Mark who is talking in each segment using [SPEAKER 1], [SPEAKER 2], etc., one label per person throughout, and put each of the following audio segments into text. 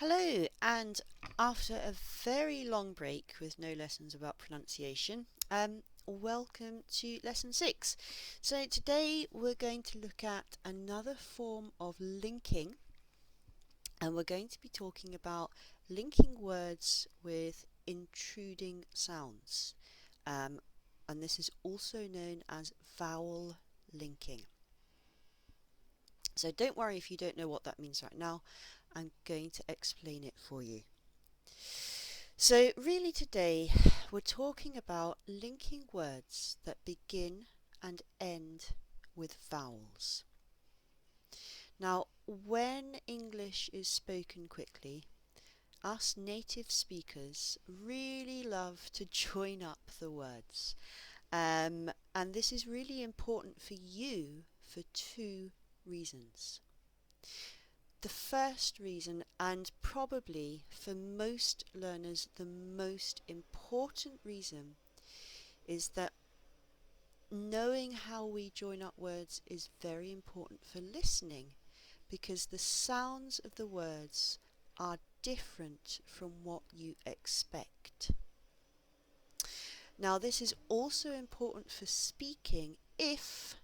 [SPEAKER 1] Hello, and after a very long break with no lessons about pronunciation, welcome to lesson 6. So today we're going to look at another form of linking, and we're going to be talking about linking words with intruding sounds, and this is also known as vowel linking. So don't worry if you don't know what that means right now. I'm going to explain it for you. So really today we're talking about linking words that begin and end with vowels. Now, when English is spoken quickly, us native speakers really love to join up the words. And this is really important for you for two reasons. The first reason, and probably for most learners the most important reason, is that knowing how we join up words is very important for listening, because the sounds of the words are different from what you expect. Now, this is also important for speaking if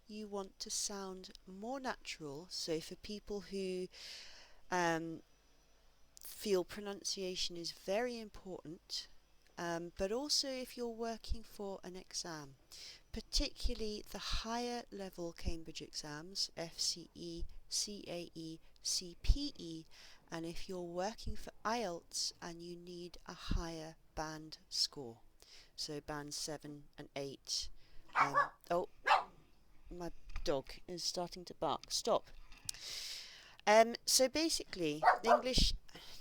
[SPEAKER 1] you want to sound more natural. So for people who feel pronunciation is very important, but also if you're working for an exam, particularly the higher level Cambridge exams, FCE, CAE, CPE, and if you're working for IELTS and you need a higher band score, so band 7 and 8. Oh, my dog is starting to bark. Stop. So basically, English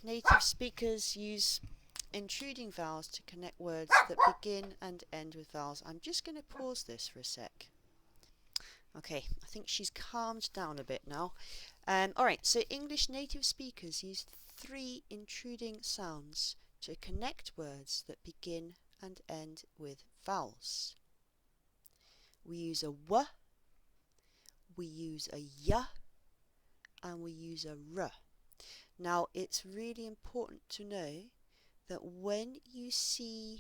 [SPEAKER 1] native speakers use intruding vowels to connect words that begin and end with vowels. I'm just going to pause this for a sec. Okay, I think she's calmed down a bit now. Alright, so English native speakers use 3 intruding sounds to connect words that begin and end with vowels. We use a w, we use a y, and we use a r. Now, it's really important to know that when you see,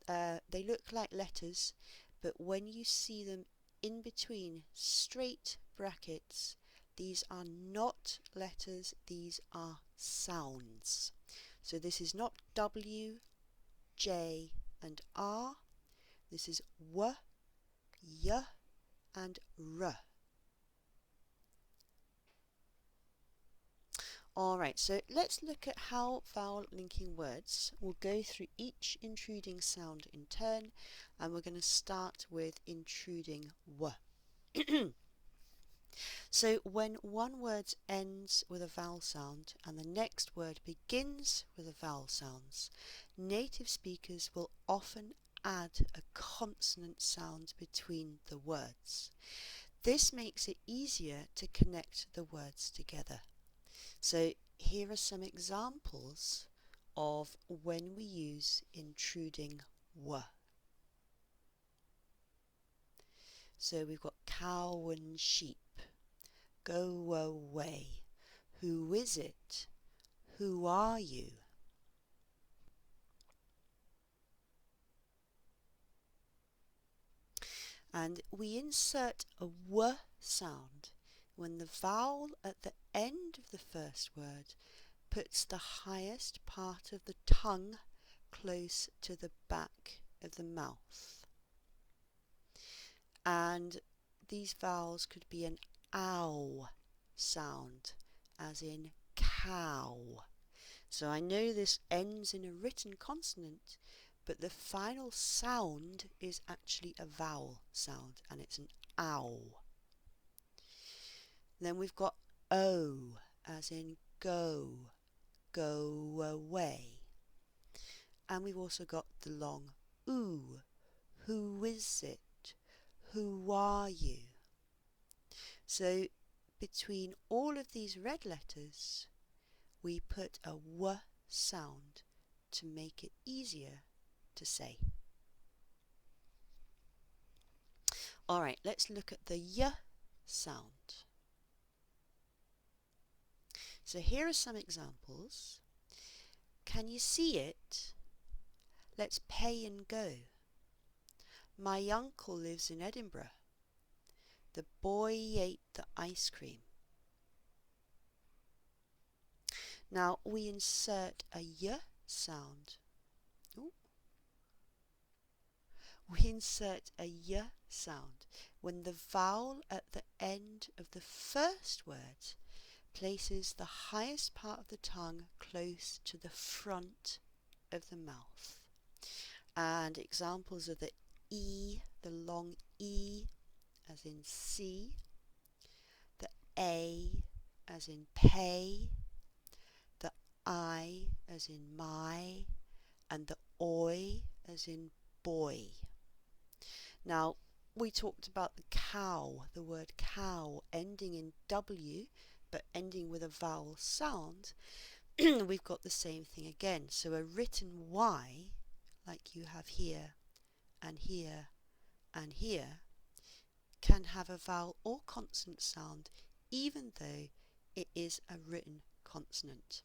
[SPEAKER 1] they look like letters, but when you see them in between straight brackets, these are not letters, these are sounds. So this is not W, J and R, this is W, Y and R. Alright, so let's look at how vowel linking words. We'll go through each intruding sound in turn, and we're going to start with intruding w. So when one word ends with a vowel sound and the next word begins with a vowel sound, native speakers will often add a consonant sound between the words. This makes it easier to connect the words together. So here are some examples of when we use intruding w. So we've got cow and sheep, go away, who is it, who are you? And we insert a w sound when the vowel at the end of the first word puts the highest part of the tongue close to the back of the mouth. And these vowels could be an ow sound, as in cow. So I know this ends in a written consonant, but the final sound is actually a vowel sound, and it's an ow. Then we've got o, as in go, go away. And we've also got the long oo, who is it, who are you? So between all of these red letters, we put a w sound to make it easier to say. Alright, let's look at the y sound. So here are some examples. Can you see it? Let's pay and go. My uncle lives in Edinburgh. The boy ate the ice cream. Now we insert a y sound. Ooh. We insert a y sound when the vowel at the end of the first word places the highest part of the tongue close to the front of the mouth. And examples are the E, the long E as in see, the A as in pay, the I as in my, and the oi as in boy. Now, we talked about the cow, the word cow ending in W but ending with a vowel sound. We've got the same thing again. So a written Y, like you have here and here and here, can have a vowel or consonant sound even though it is a written consonant.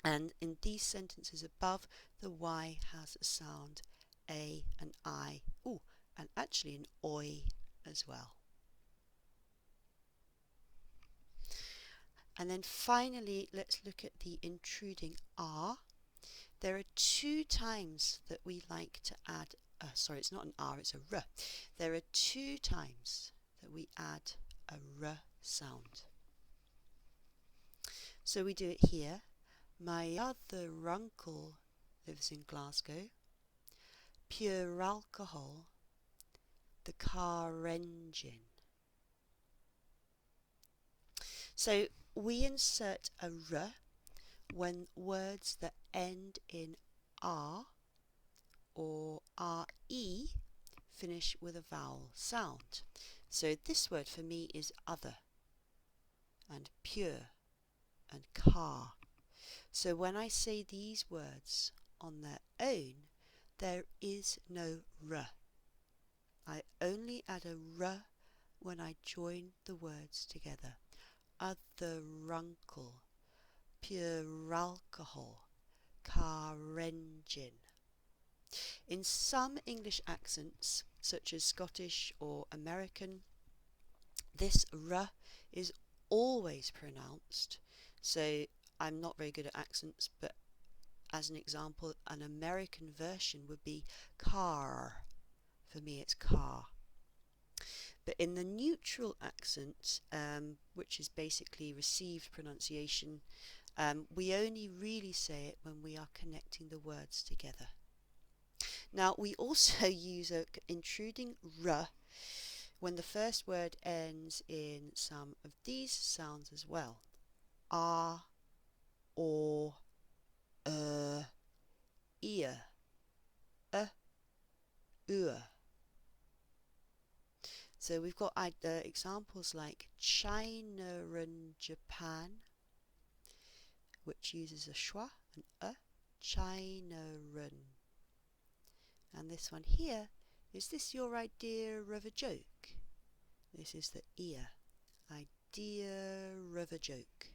[SPEAKER 1] And in these sentences above, the Y has a sound, A and I, and actually an oi as well. And then finally, let's look at the intruding R. There are 2 times that we like to add, sorry, it's not an R, it's a R. There are 2 times that we add a R sound. So we do it here. My other uncle lives in Glasgow. Pure alcohol, the car engine. So we insert a R when words that end in R or RE finish with a vowel sound. So this word for me is other and pure and car. So when I say these words on their own, there is no R. I only add a R when I join the words together. Other uncle, pure alcohol, car engine. In some English accents, such as Scottish or American, this R is always pronounced. So I'm not very good at accents, but as an example, an American version would be car. For me, it's car. But in the neutral accent, which is basically received pronunciation, we only really say it when we are connecting the words together. Now, we also use an intruding R when the first word ends in some of these sounds as well. R, or, ear, So we've got examples like China and Japan, which uses a schwa, an China run. And this one here, is this your idea of a joke? This is the ear, idea of a joke.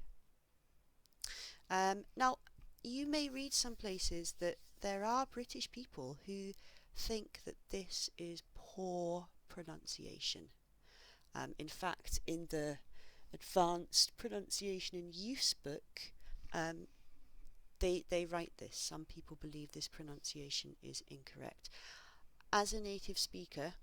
[SPEAKER 1] Now, you may read some places that there are British people who think that this is poor pronunciation. In fact, in the Advanced Pronunciation and Use book, they write this. Some people believe this pronunciation is incorrect. As a native speaker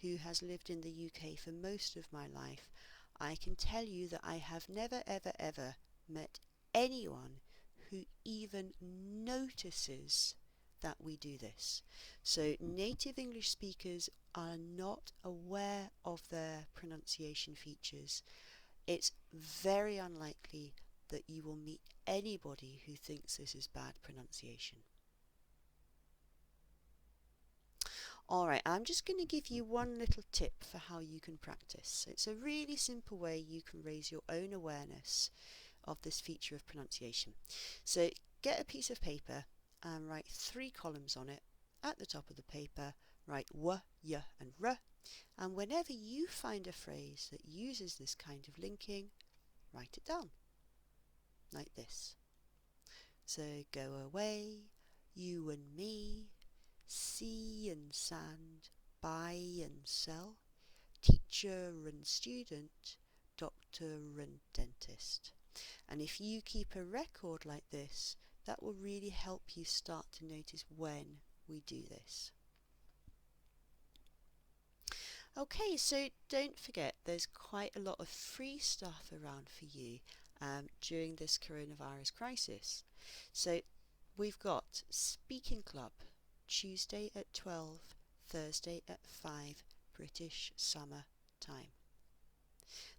[SPEAKER 1] who has lived in the UK for most of my life, I can tell you that I have never ever met anyone who even notices that we do this. So native English speakers are not aware of their pronunciation features. It's very unlikely that you will meet anybody who thinks this is bad pronunciation. Alright, I'm just going to give you one little tip for how you can practice. It's a really simple way you can raise your own awareness of this feature of pronunciation. So get a piece of paper and write 3 columns on it. At the top of the paper, write w, y and r, and whenever you find a phrase that uses this kind of linking, write it down. like this. So go away, you and me, sea and sand, buy and sell, teacher and student, doctor and dentist. And if you keep a record like this, that will really help you start to notice when we do this. Okay, so don't forget there's quite a lot of free stuff around for you during this coronavirus crisis. So we've got Speaking Club, Tuesday at 12, Thursday at 5 British Summer Time.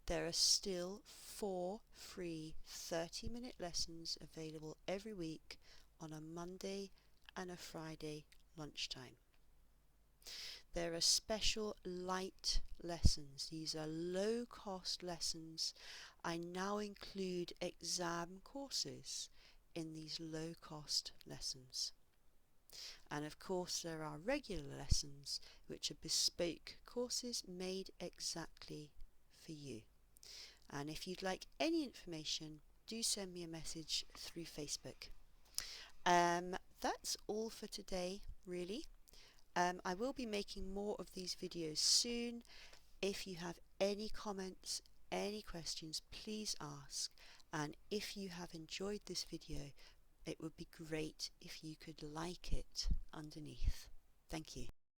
[SPEAKER 1] There are still 4 free 30-minute lessons available every week on a Monday and a Friday lunchtime. There are special light lessons. These are low-cost lessons. I now include exam courses in these low-cost lessons. And of course there are regular lessons which are bespoke courses made exactly for you. And if you'd like any information, do send me a message through Facebook. That's all for today, really. I will be making more of these videos soon. If you have any comments, any questions, please ask. And if you have enjoyed this video, it would be great if you could like it underneath. Thank you.